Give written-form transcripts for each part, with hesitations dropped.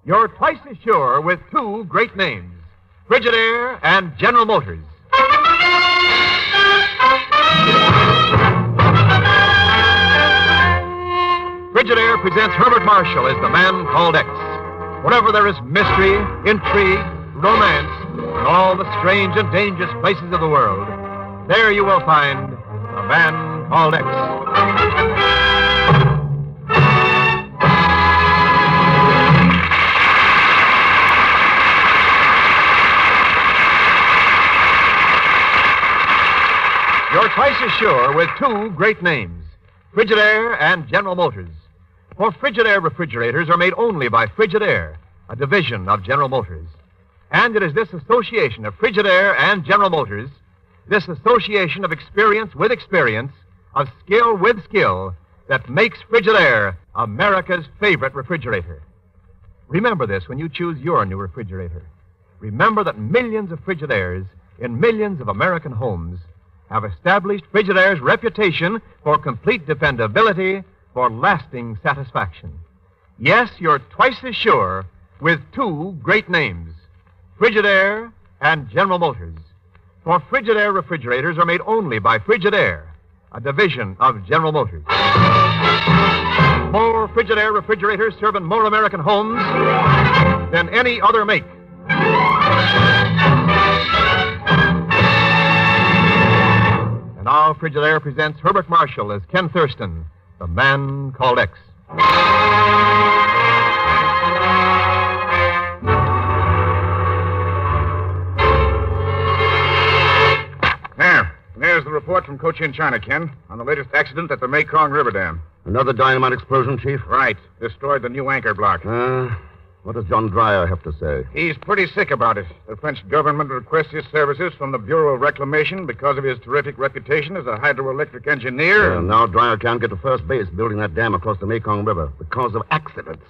You're twice as sure with two great names, Frigidaire and General Motors. Frigidaire presents Herbert Marshall as the man called X. Wherever there is mystery, intrigue, romance, and all the strange and dangerous places of the world, there you will find the man called X. You're twice as sure with two great names, Frigidaire and General Motors. For Frigidaire refrigerators are made only by Frigidaire, a division of General Motors. And it is this association of Frigidaire and General Motors, this association of experience with experience, of skill with skill, that makes Frigidaire America's favorite refrigerator. Remember this when you choose your new refrigerator. Remember that millions of Frigidaires in millions of American homes have established Frigidaire's reputation for complete dependability, for lasting satisfaction. Yes, you're twice as sure with two great names, Frigidaire and General Motors. For Frigidaire refrigerators are made only by Frigidaire, a division of General Motors. More Frigidaire refrigerators serve in more American homes than any other make. And now Frigidaire presents Herbert Marshall as Ken Thurston, the man called X. There's the report from Cochin, China, Ken, on the latest accident at the Mekong River Dam. Another dynamite explosion, Chief? Right. Destroyed the new anchor block. What does John Dreyer have to say? He's pretty sick about it. The French government requests his services from the Bureau of Reclamation because of his terrific reputation as a hydroelectric engineer. Now Dreyer can't get to first base building that dam across the Mekong River because of accidents.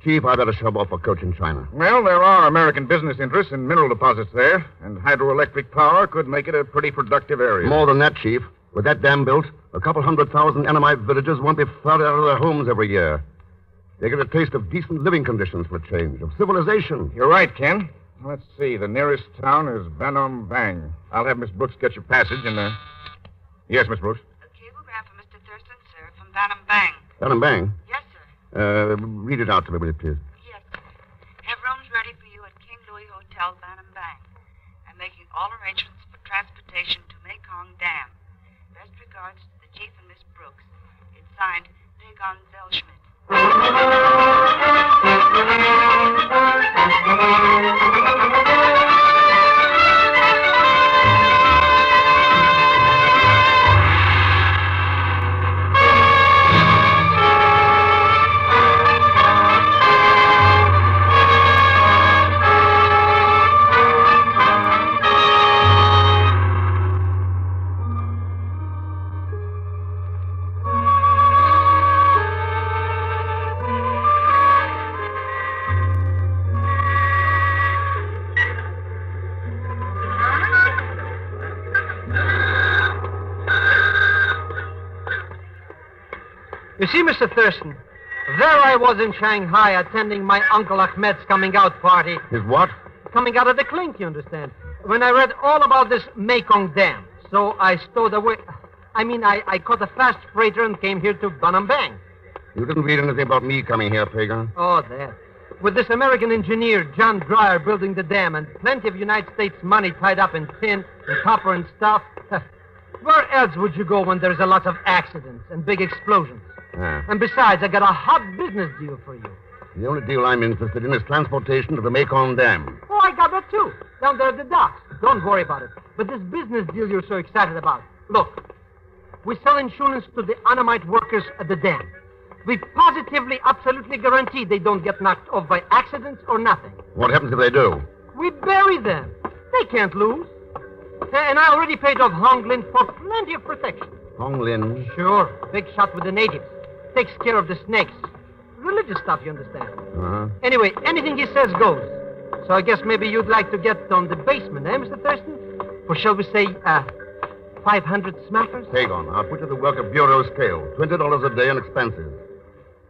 Chief, I better shove off for Cochin, China. Well, there are American business interests in mineral deposits there, and hydroelectric power could make it a pretty productive area. More than that, Chief. With that dam built, a couple 100,000 Annamite villagers won't be flooded out of their homes every year. They get a taste of decent living conditions for a change, of civilization. You're right, Ken. Let's see. The nearest town is Banam Bang. I'll have Miss Brooks get your passage and, Yes, Miss Brooks? A cablegram for Mr. Thurston, sir, from Banam Bang. Banam Bang? Yes, sir. Read it out to me, will you, please? Yes, sir. Have rooms ready for you at King Louis Hotel, Banam Bang. I'm making all arrangements for transportation to Mekong Dam. Best regards to the Chief and Miss Brooks. It's signed, Dagon Zellschmidt. You see, Mr. Thurston, there I was in Shanghai attending my Uncle Ahmed's coming out party. His what? Coming out of the clink, you understand. When I read all about this Mekong Dam, so I stowed away. I caught a fast freighter and came here to Banam Bang. You didn't read anything about me coming here, Pagan? Oh, there. With this American engineer, John Dreyer, building the dam and plenty of United States money tied up in tin and copper and stuff. Where else would you go when there's a lot of accidents and big explosions? And besides, I got a hot business deal for you. The only deal I'm interested in is transportation to the Mekong Dam. Oh, I got that, too. Down there at the docks. Don't worry about it. But this business deal you're so excited about. Look, we sell insurance to the Annamite workers at the dam. We positively, absolutely guarantee they don't get knocked off by accidents or nothing. What happens if they do? We bury them. They can't lose. And I already paid off Hong Lin for plenty of protection. Hong Lin? Sure. Big shot with the natives. Takes care of the snakes. Religious stuff, you understand. Anyway, anything he says goes. So I guess maybe you'd like to get on the basement, eh, Mr. Thurston? For shall we say, 500 smackers? Take on. I'll put you to work at bureau scale. $20 a day in expenses.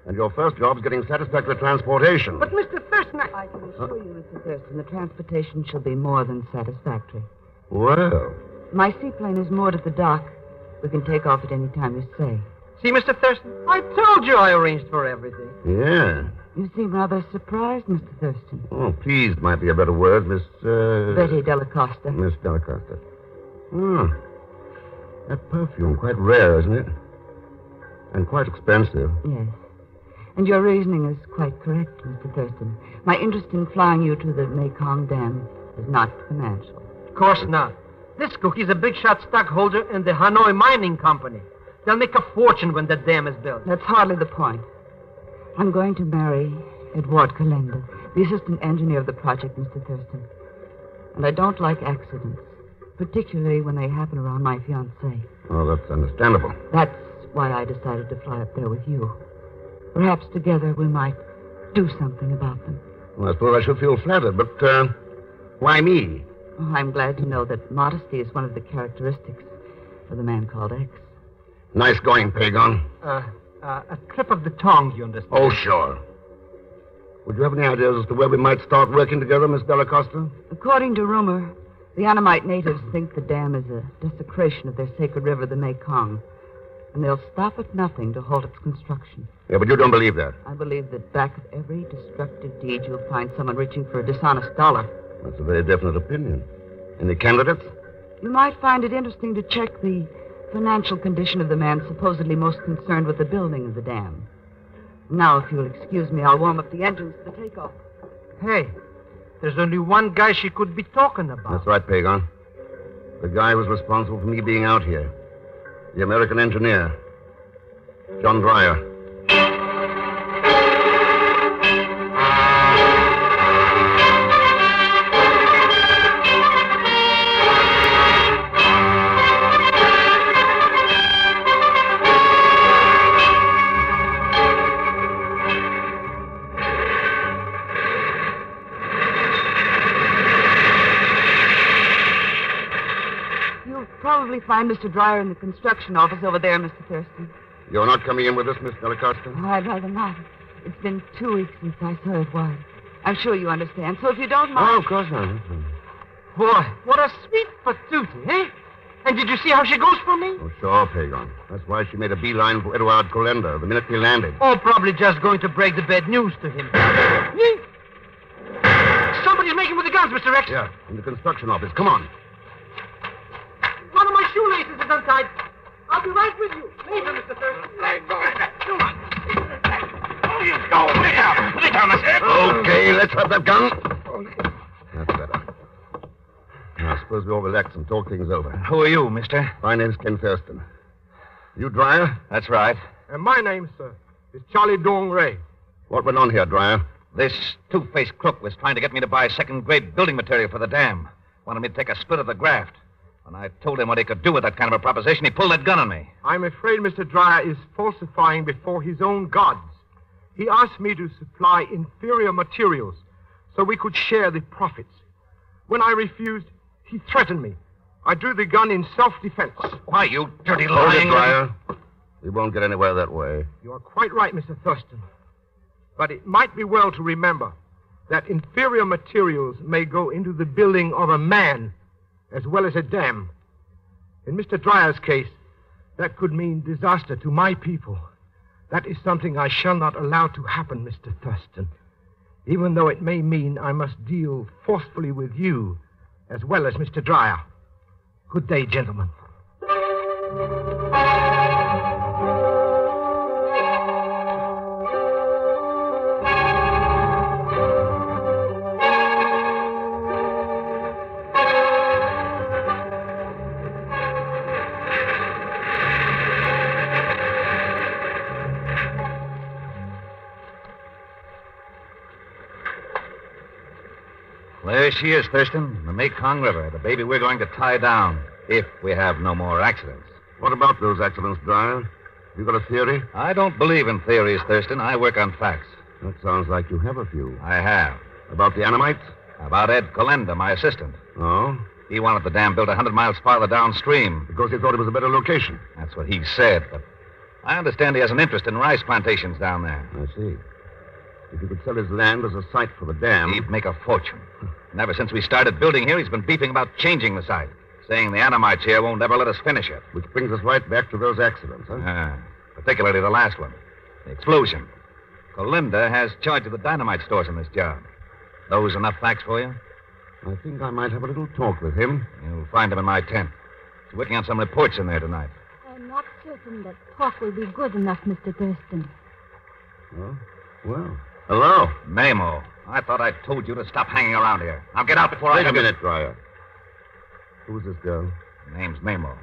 And your first job's getting satisfactory transportation. But, Mr. Thurston, I can assure you, Mr. Thurston, the transportation shall be more than satisfactory. Well, My seaplane is moored at the dock. We can take off at any time you say. See, Mr. Thurston, I told you I arranged for everything. yeah. You seem rather surprised, Mr. Thurston. Oh, pleased might be a better word, Miss... Betty Delacosta. Miss Delacosta. Hmm. That perfume, quite rare, isn't it? And quite expensive. Yes. And your reasoning is quite correct, Mr. Thurston. My interest in flying you to the Mekong Dam is not financial. Of course not. This cookie's a big-shot stockholder in the Hanoi Mining Company. They'll make a fortune when the dam is built. That's hardly the point. I'm going to marry Edward Calenda, the assistant engineer of the project, Mr. Thurston. And I don't like accidents, particularly when they happen around my fiancé. Oh, that's understandable. That's why I decided to fly up there with you. Perhaps together we might do something about them. Well, I suppose I should feel flattered, but, why me? Oh, I'm glad to know that modesty is one of the characteristics of the man called X. Nice going, Pagon. A trip of the tongue, you understand? Oh, sure. Would you have any ideas as to where we might start working together, Miss Delacosta? According to rumor, the Annamite natives think the dam is a desecration of their sacred river, the Mekong. And they'll stop at nothing to halt its construction. Yeah, but you don't believe that. I believe that back of every destructive deed, you'll find someone reaching for a dishonest dollar. That's a very definite opinion. Any candidates? You might find it interesting to check the financial condition of the man supposedly most concerned with the building of the dam. Now, if you'll excuse me, I'll warm up the engines for the takeoff. Hey, there's only one guy she could be talking about. That's right, Pagon. The guy who was responsible for me being out here. The American engineer, John Dreyer. Probably find Mr. Dreyer in the construction office over there, Mr. Thurston. You're not coming in with us, Miss Delacosta? Oh, I'd rather not. It's been 2 weeks since I saw it was. I'm sure you understand. So if you don't mind... Oh, of course not. Boy, what a sweet patootie, eh? And did you see how she goes for me? Oh, sure, Pagon. That's why she made a beeline for Edward Calenda the minute he landed. Oh, probably just going to break the bad news to him. Somebody's making with the guns, Mr. X. Yeah, in the construction office. Come on. One of my shoelaces is untied. I'll be right with you. Later, Mr. Thurston. Let go. Come on. Oh, you go. Lay down, I said. Okay, let's have that gun. That's better. Now, suppose we all relax and talk things over. Who are you, mister? My name's Ken Thurston. You Dreyer? That's right. And my name, sir, is Charlie Dong Ray. What went on here, Dreyer? This two-faced crook was trying to get me to buy second-grade building material for the dam. Wanted me to take a split of the graft. When I told him what he could do with that kind of a proposition, he pulled that gun on me. I'm afraid Mr. Dreyer is falsifying before his own gods. He asked me to supply inferior materials so we could share the profits. When I refused, he threatened me. I drew the gun in self-defense. Why, you dirty Hold it, lying... Dreyer. We won't get anywhere that way. You are quite right, Mr. Thurston. But it might be well to remember that inferior materials may go into the building of a man as well as a dam. In Mr. Dreyer's case, that could mean disaster to my people. That is something I shall not allow to happen, Mr. Thurston, even though it may mean I must deal forcefully with you as well as Mr. Dreyer. Good day, gentlemen. There she is, Thurston, the Mekong River, the baby we're going to tie down, if we have no more accidents. What about those accidents, Dreyer? You got a theory? I don't believe in theories, Thurston. I work on facts. That sounds like you have a few. I have. About the Annamites? About Ed Calenda, my assistant. Oh? He wanted the dam built 100 miles farther downstream. Because he thought it was a better location. That's what he said, but I understand he has an interest in rice plantations down there. I see. If he could sell his land as a site for the dam... He'd make a fortune. And ever since we started building here, he's been beefing about changing the site, saying the Annamites here won't ever let us finish it. Which brings us right back to those accidents, huh? Particularly the last one, the explosion. Colinda has charge of the dynamite stores in this job. Those enough facts for you? I think I might have a little talk with him. You'll find him in my tent. He's working on some reports in there tonight. I'm not certain that talk will be good enough, Mr. Thurston. Oh, well. Hello. Mamo, I thought I told you to stop hanging around here. Now get out before I... Wait a minute, Dryer. Who's this girl? Her name's Mamo.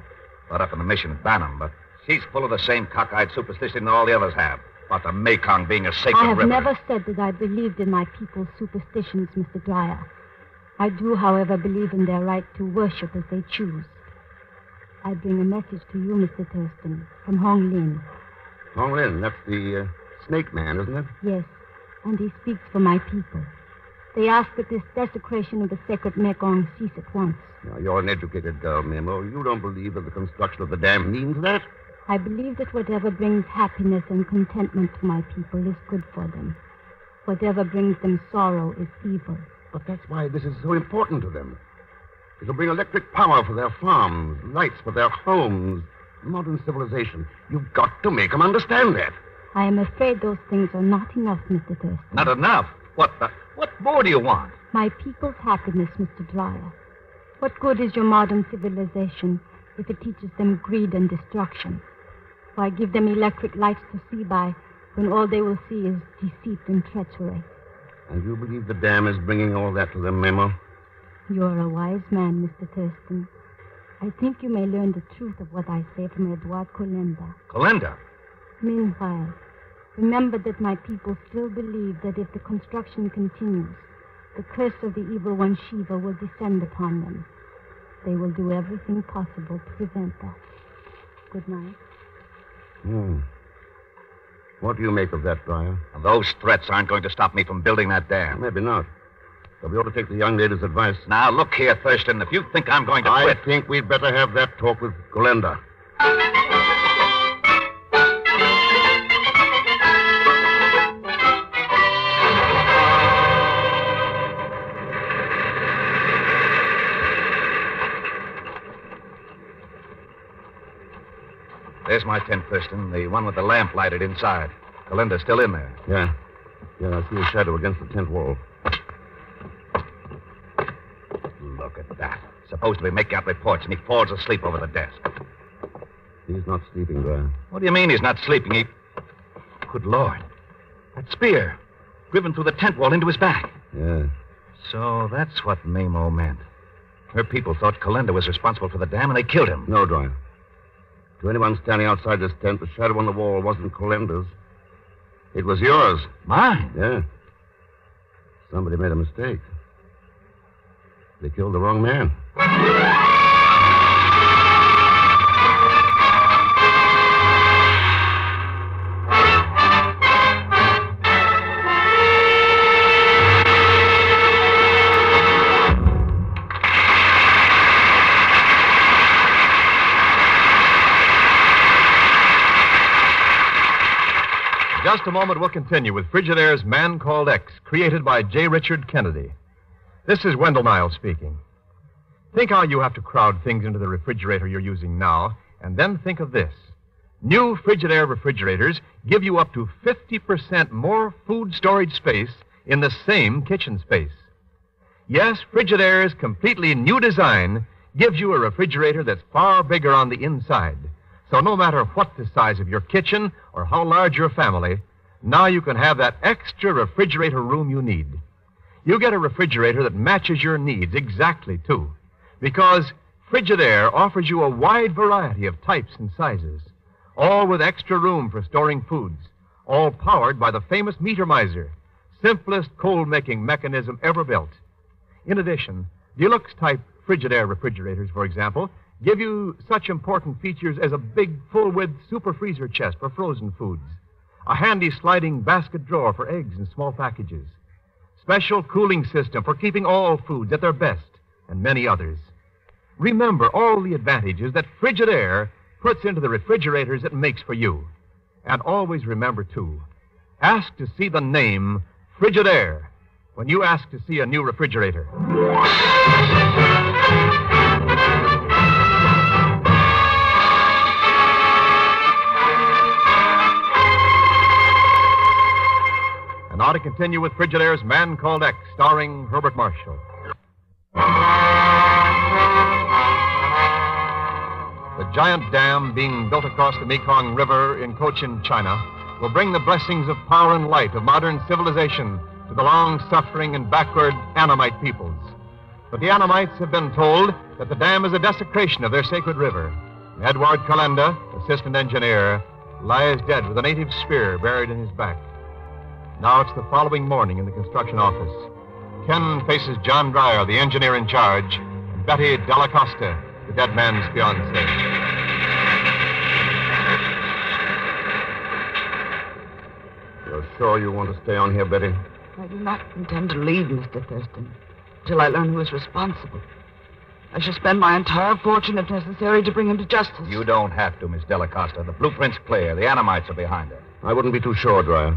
Brought up in the mission at Bantam, but she's full of the same cockeyed superstition that all the others have. About the Mekong being a sacred I have river. never said that I believed in my people's superstitions, Mr. Dryer. I do, however, believe in their right to worship as they choose. I bring a message to you, Mr. Thurston, from Hong Lin. Hong Lin, that's the snake man, isn't it? Yes, and he speaks for my people. They ask that this desecration of the sacred Mekong cease at once. Now, you're an educated girl, Memo. You don't believe that the construction of the dam means that? I believe that whatever brings happiness and contentment to my people is good for them. Whatever brings them sorrow is evil. But that's why this is so important to them. It'll bring electric power for their farms, lights for their homes, modern civilization. You've got to make them understand that. I am afraid those things are not enough, Mr. Thurston. Not enough? What more do you want? My people's happiness, Mr. Dryer. What good is your modern civilization if it teaches them greed and destruction? Why give them electric lights to see by when all they will see is deceit and treachery? And you believe the dam is bringing all that to them, Memo? You're a wise man, Mr. Thurston. I think you may learn the truth of what I say from Edward Colinda. Colinda? Meanwhile, remember that my people still believe that if the construction continues, the curse of the evil one Shiva will descend upon them. They will do everything possible to prevent that. Good night. What do you make of that, Dryer? Those threats aren't going to stop me from building that dam. Maybe not. But we ought to take the young lady's advice. Now, look here, Thurston. If you think I'm going to quit... I think we'd better have that talk with Colinda. There's my tent, Thurston, the one with the lamp lighted inside. Colinda's still in there. Yeah, I see a shadow against the tent wall. Look at that. Supposed to be making out reports, and he falls asleep over the desk. He's not sleeping, Dryer. What do you mean he's not sleeping? Good Lord. That spear. Driven through the tent wall into his back. Yeah. So that's what Mamo meant. Her people thought Colinda was responsible for the dam, and they killed him. No, Dryer. To anyone standing outside this tent, the shadow on the wall wasn't Colinda's. It was yours. Mine? Yeah. Somebody made a mistake. They killed the wrong man. In just a moment, we'll continue with Frigidaire's Man Called X, created by J. Richard Kennedy. This is Wendell Niles speaking. Think how you have to crowd things into the refrigerator you're using now, and then think of this. New Frigidaire refrigerators give you up to 50% more food storage space in the same kitchen space. Yes, Frigidaire's completely new design gives you a refrigerator that's far bigger on the inside. So no matter what the size of your kitchen or how large your family, now you can have that extra refrigerator room you need. You get a refrigerator that matches your needs exactly, too, because Frigidaire offers you a wide variety of types and sizes, all with extra room for storing foods, all powered by the famous Meter Miser, simplest cold-making mechanism ever built. In addition, deluxe-type Frigidaire refrigerators, for example, give you such important features as a big, full-width super freezer chest for frozen foods, a handy sliding basket drawer for eggs and small packages, special cooling system for keeping all foods at their best, and many others. Remember all the advantages that Frigidaire puts into the refrigerators it makes for you. And always remember, too, ask to see the name Frigidaire when you ask to see a new refrigerator. And now to continue with Frigidaire's Man Called X, starring Herbert Marshall. The giant dam being built across the Mekong River in Cochin, China, will bring the blessings of power and light of modern civilization to the long-suffering and backward Annamite peoples. But the Annamites have been told that the dam is a desecration of their sacred river. Edward Calenda, assistant engineer, lies dead with a native spear buried in his back. Now it's the following morning in the construction office. Ken faces John Dreyer, the engineer in charge, and Betty Della Costa, the dead man's fiancée. You're sure you want to stay on here, Betty? I do not intend to leave, Mr. Thurston, till I learn who is responsible. I shall spend my entire fortune, if necessary, to bring him to justice. You don't have to, Miss Della Costa. The blueprint's clear. The Annamites are behind it. I wouldn't be too sure, Dreyer.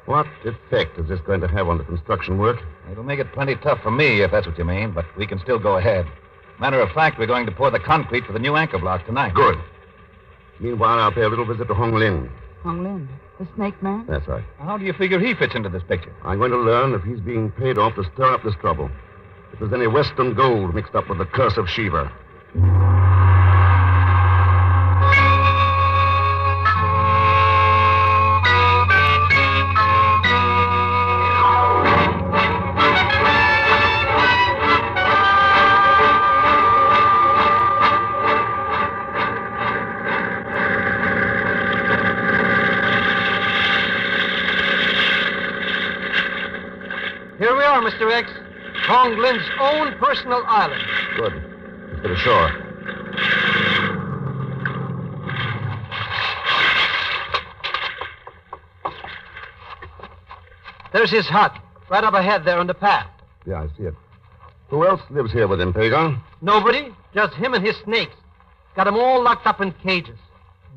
What effect is this going to have on the construction work? It'll make it plenty tough for me, if that's what you mean, but we can still go ahead. Matter of fact, we're going to pour the concrete for the new anchor block tonight. Good. Meanwhile, I'll pay a little visit to Hong Lin. Hong Lin, the snake man? That's right. How do you figure he fits into this picture? I'm going to learn if he's being paid off to stir up this trouble. If there's any Western gold mixed up with the curse of Shiva. Here we are, Mr. X. Hong Lin's own personal island. Good. Let's get ashore. There's his hut, right up ahead there on the path. Yeah, I see it. Who else lives here with him, Pagan? Nobody, just him and his snakes. Got 'em all locked up in cages.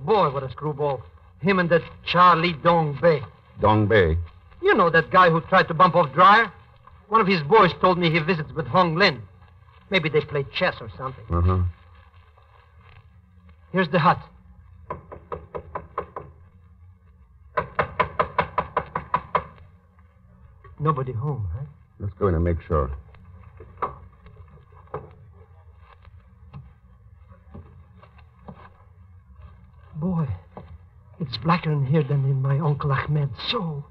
Boy, what a screwball. Him and that Charlie Dong Bay. Dong Bay. You know that guy who tried to bump off Dreyer? One of his boys told me he visits with Hong Lin. Maybe they play chess or something. Uh-huh. Here's the hut. Nobody home, huh? Let's go in and make sure. Boy, it's blacker in here than in my Uncle Ahmed's soul.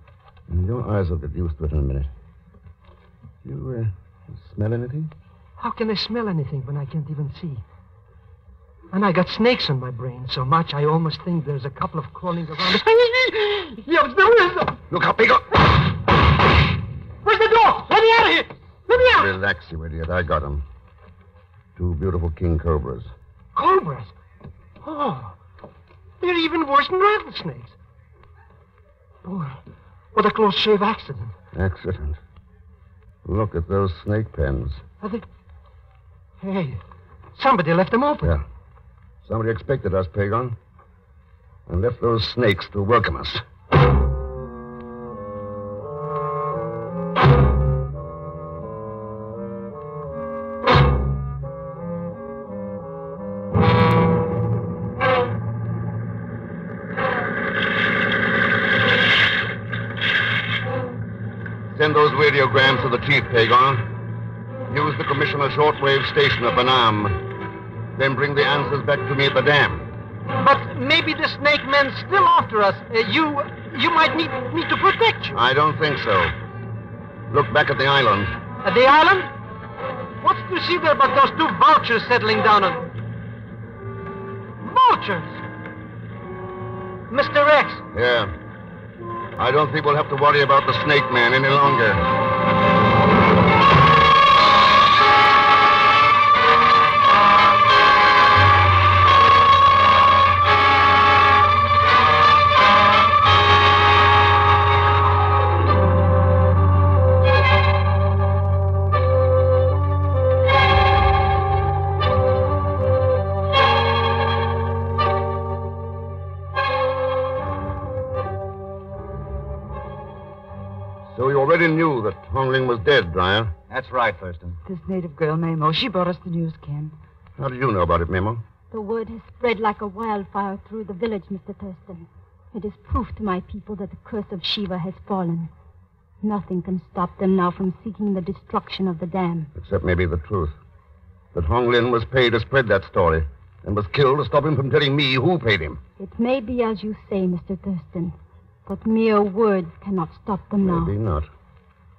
Your eyes will get used to it in a minute. You smell anything? How can I smell anything when I can't even see? And I got snakes in my brain so much I almost think there's a couple of crawling around. Yes, there is. Look out, Pagan! Where's the door? Let me out of here! Let me out! Relax, you idiot. I got him. 2 beautiful king cobras. Cobras? Oh, they're even worse than rattlesnakes. Boy, what a close shave accident. Accident. Look at those snake pens. Are they... Hey, somebody left them open. Yeah. Somebody expected us, Pagan. And left those snakes to welcome us. Send those radiograms to the chief, Pagan. Use the commissioner shortwave station at Banam. Then bring the answers back to me at the dam. But maybe the snake man's still after us. You might need me to protect you. I don't think so. Look back at the island. At the island? What's to see there but those 2 vultures settling down on... Vultures? Mr. X. Yeah. I don't think we'll have to worry about the snake man any longer. Hongling was dead, Dreyer. That's right, Thurston. This native girl, Mamo, she brought us the news, Ken. How did you know about it, Memo? The word has spread like a wildfire through the village, Mr. Thurston. It is proof to my people that the curse of Shiva has fallen. Nothing can stop them now from seeking the destruction of the dam. Except maybe the truth. That Hong Lin was paid to spread that story and was killed to stop him from telling me who paid him. It may be as you say, Mr. Thurston, but mere words cannot stop them now. Maybe not.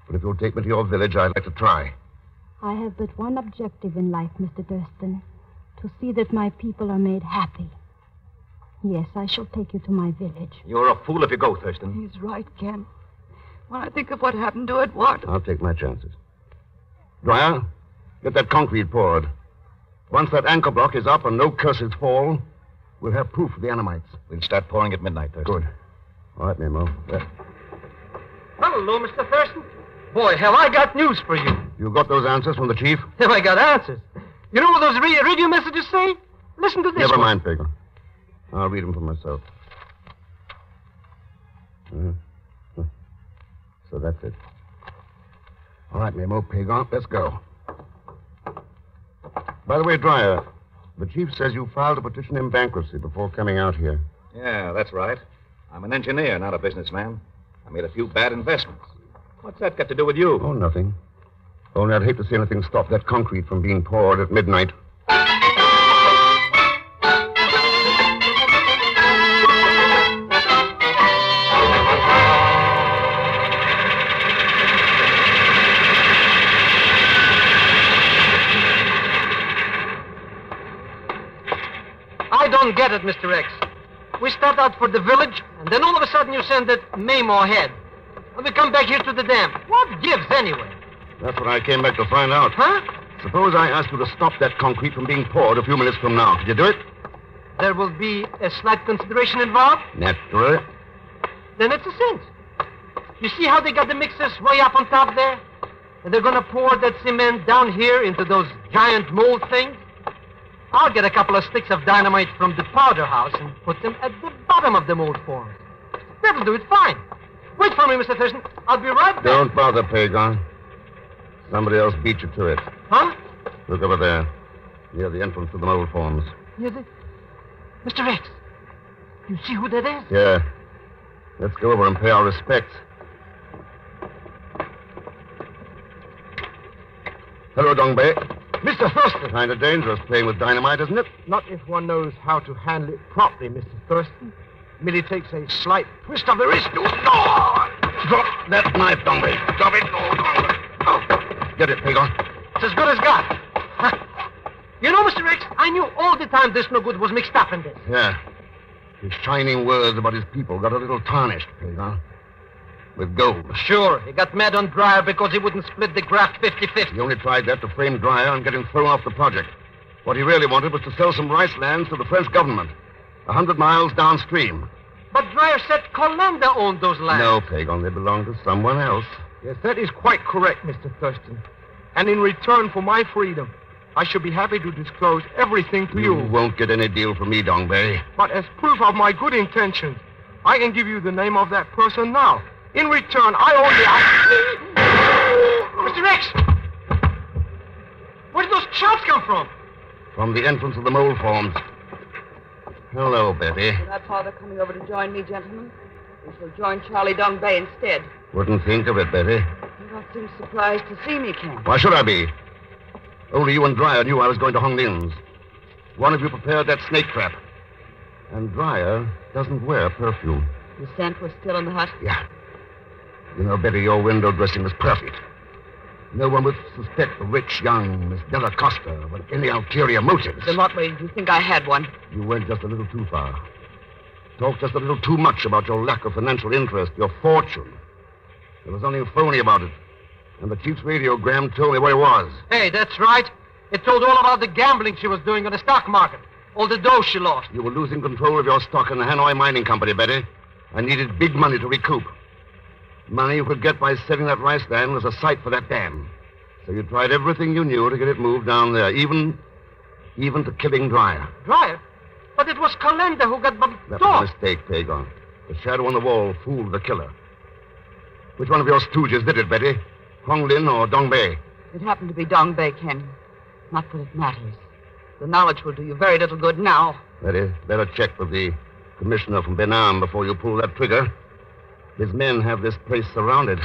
But if you'll take me to your village, I'd like to try. I have but one objective in life, Mr. Thurston, to see that my people are made happy. Yes, I shall take you to my village. You're a fool if you go, Thurston. He's right, Ken. When I think of what happened to Edward. I'll take my chances. Dreyer, get that concrete poured. Once that anchor block is up and no curses fall, we'll have proof of the Annamites. We'll start pouring at midnight, Thurston. Good. All right, Memo. Hello, Mr. Thurston. Boy, have I got news for you. You got those answers from the chief? Have I got answers? You know what those radio messages say? Listen to this Never one. mind, Pagan. I'll read them for myself. So that's it. All right, Memo, Pagan, let's go. By the way, Dreyer, the chief says you filed a petition in bankruptcy before coming out here. Yeah, that's right. I'm an engineer, not a businessman. I made a few bad investments. What's that got to do with you? Oh, nothing. Only I'd hate to see anything stop that concrete from being poured at midnight. I don't get it, Mr. X. We start out for the village, and then all of a sudden you send that Mamo ahead. And we come back here to the dam. What gives, anyway? That's what I came back to find out. Huh? Suppose I asked you to stop that concrete from being poured a few minutes from now. Could you do it? There will be a slight consideration involved? Naturally. Then it's a cinch. You see how they got the mixers way up on top there? And they're going to pour that cement down here into those giant mold things? I'll get a couple of sticks of dynamite from the powder house and put them at the bottom of the mold forms. That'll do it fine. Wait for me, Mr. Thurston. I'll be right back. Don't bother, Pagan. Somebody else beat you to it. Huh? Look over there, near the entrance to the mold forms. Is it? Mr. X, you see who that is? Yeah. Let's go over and pay our respects. Hello, Dongbei. Mr. Thurston. Kind of dangerous playing with dynamite, isn't it? Not if one knows how to handle it properly, Mr. Thurston. Merely takes a slight twist of the wrist. No! Drop that knife, Dongbei. Drop it. Oh. Get it, Pagan. It's as good as got. Huh. You know, Mr. X, I knew all the time this no good was mixed up in this. Yeah. His shining words about his people got a little tarnished, Pagan. With gold. Sure, he got mad on Dreyer because he wouldn't split the graft 50-50. He only tried that to frame Dreyer and get him thrown off the project. What he really wanted was to sell some rice lands to the French government, 100 miles downstream. But Dreyer said Colenda owned those lands. No, Pagan, they belong to someone else. Yes, that is quite correct, Mr. Thurston. And in return for my freedom, I should be happy to disclose everything to you. You won't get any deal from me, Dongbei. But as proof of my good intentions, I can give you the name of that person now. In return, I only... Mr. X! Where did those shots come from? From the entrance of the mold forms. Hello, Betty. That's how they're coming over to join me, gentlemen. We shall join Charlie Dongbei instead. Wouldn't think of it, Betty. You don't seem surprised to see me, Ken. Why should I be? Only you and Dreyer knew I was going to Hong Lin's. One of you prepared that snake trap. And Dreyer doesn't wear perfume. The scent was still in the hut? Yeah. You know, Betty, your window dressing was perfect. No one would suspect the rich, young Miss Della Costa with any ulterior motives. Then what way did you think I had one? You went just a little too far. Talked just a little too much about your lack of financial interest, your fortune. There was only phony about it. And the chief's radiogram told me where he was. Hey, that's right. It told all about the gambling she was doing on the stock market. All the dough she lost. You were losing control of your stock in the Hanoi Mining Company, Betty. I needed big money to recoup. Money you could get by selling that rice land as a site for that dam. So you tried everything you knew to get it moved down there, even to killing Dreyer. Dreyer? But it was Colenda who got bumped That off. was a mistake, Pagan. The shadow on the wall fooled the killer. Which one of your stooges did it, Betty? Honglin or Dongbei? It happened to be Dongbei, Ken. Not that it matters. The knowledge will do you very little good now. Betty, better check with the commissioner from Benam before you pull that trigger. His men have this place surrounded.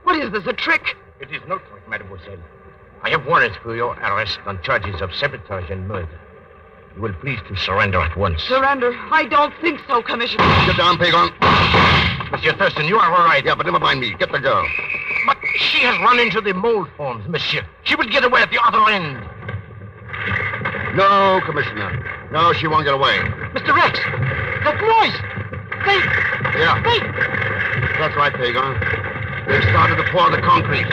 What is this, a trick? It is no trick, mademoiselle. I have warrants for your arrest on charges of sabotage and murder. You will please to surrender at once. Surrender? I don't think so, Commissioner. Get down, Pagon. Monsieur Thurston, you are all right. Yeah, but never mind me. Get the girl. But she has run into the mold forms, monsieur. She will get away at the other end. No, Commissioner. No, she won't get away. Mr. Rex! That noise! Wait! Yeah. Wait! That's right, Pagon. They've started to pour the concrete.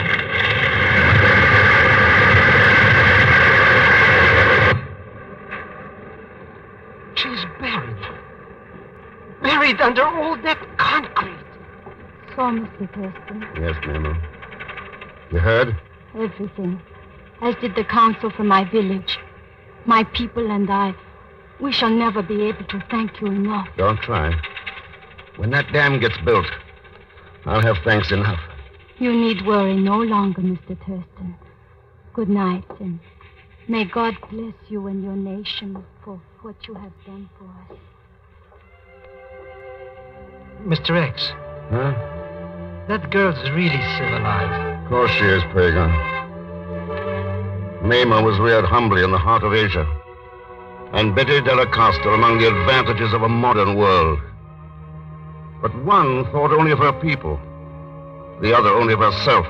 She's buried. Buried under all that concrete. So, Mr. Thurston. Yes, ma'am. You heard? Everything. As did the council from my village. My people and I. We shall never be able to thank you enough. Don't try. When that dam gets built, I'll have thanks enough. You need worry no longer, Mr. Thurston. Good night, and may God bless you and your nation for what you have done for us. Mr. X, Huh? that girl's really civilized. Of course she is, Pagan. Mama was reared humbly in the heart of Asia. And Betty Della Costa among the advantages of a modern world. But one thought only of her people. The other only of herself.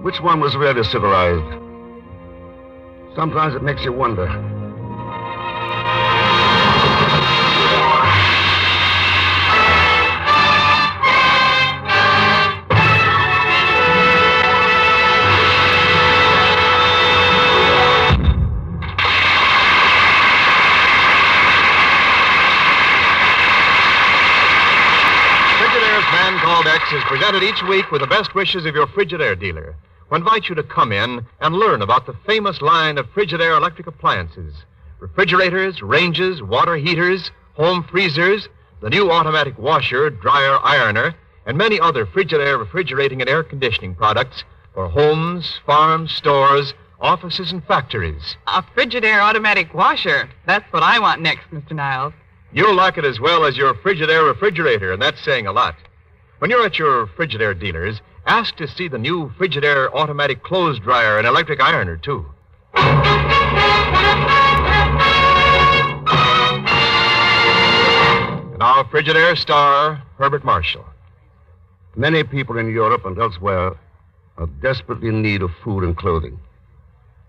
Which one was really civilized? Sometimes it makes you wonder. Man Called X is presented each week with the best wishes of your Frigidaire dealer, who invites you to come in and learn about the famous line of Frigidaire electric appliances. Refrigerators, ranges, water heaters, home freezers, the new automatic washer, dryer, ironer, and many other Frigidaire refrigerating and air conditioning products for homes, farms, stores, offices, and factories. A Frigidaire automatic washer. That's what I want next, Mr. Niles. You'll like it as well as your Frigidaire refrigerator, and that's saying a lot. When you're at your Frigidaire dealers, ask to see the new Frigidaire automatic clothes dryer and electric ironer, too. And our Frigidaire star, Herbert Marshall. Many people in Europe and elsewhere are desperately in need of food and clothing.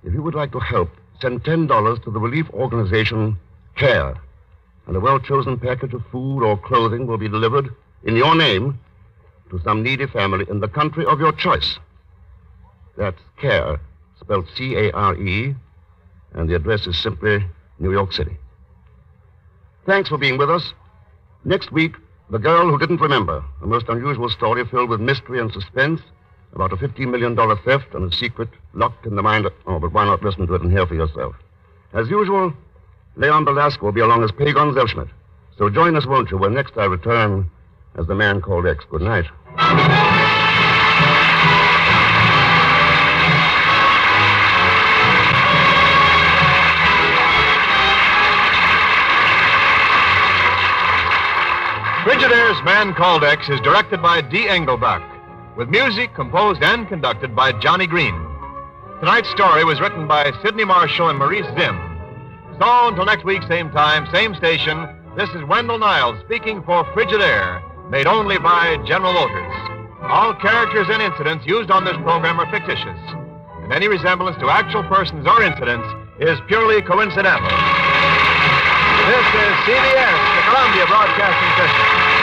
If you would like to help, send $10 to the relief organization CARE, and a well-chosen package of food or clothing will be delivered in your name to some needy family in the country of your choice. That's CARE, spelled C-A-R-E, and the address is simply New York City. Thanks for being with us. Next week, The Girl Who Didn't Remember, a most unusual story filled with mystery and suspense about a $15 million theft and a secret locked in the mind of... Oh, but why not listen to it and hear for yourself? As usual, Leon Belasco will be along as Pagon Zelschmidt. So join us, won't you, when next I return as the Man Called X. Good night. Frigidaire's Man Called X is directed by D. Engelbach, with music composed and conducted by Johnny Green. Tonight's story was written by Sidney Marshall and Maurice Zimm. So until next week, same time, same station, this is Wendell Niles speaking for Frigidaire, made only by General Motors. All characters and incidents used on this program are fictitious, and any resemblance to actual persons or incidents is purely coincidental. This is CBS, the Columbia Broadcasting System.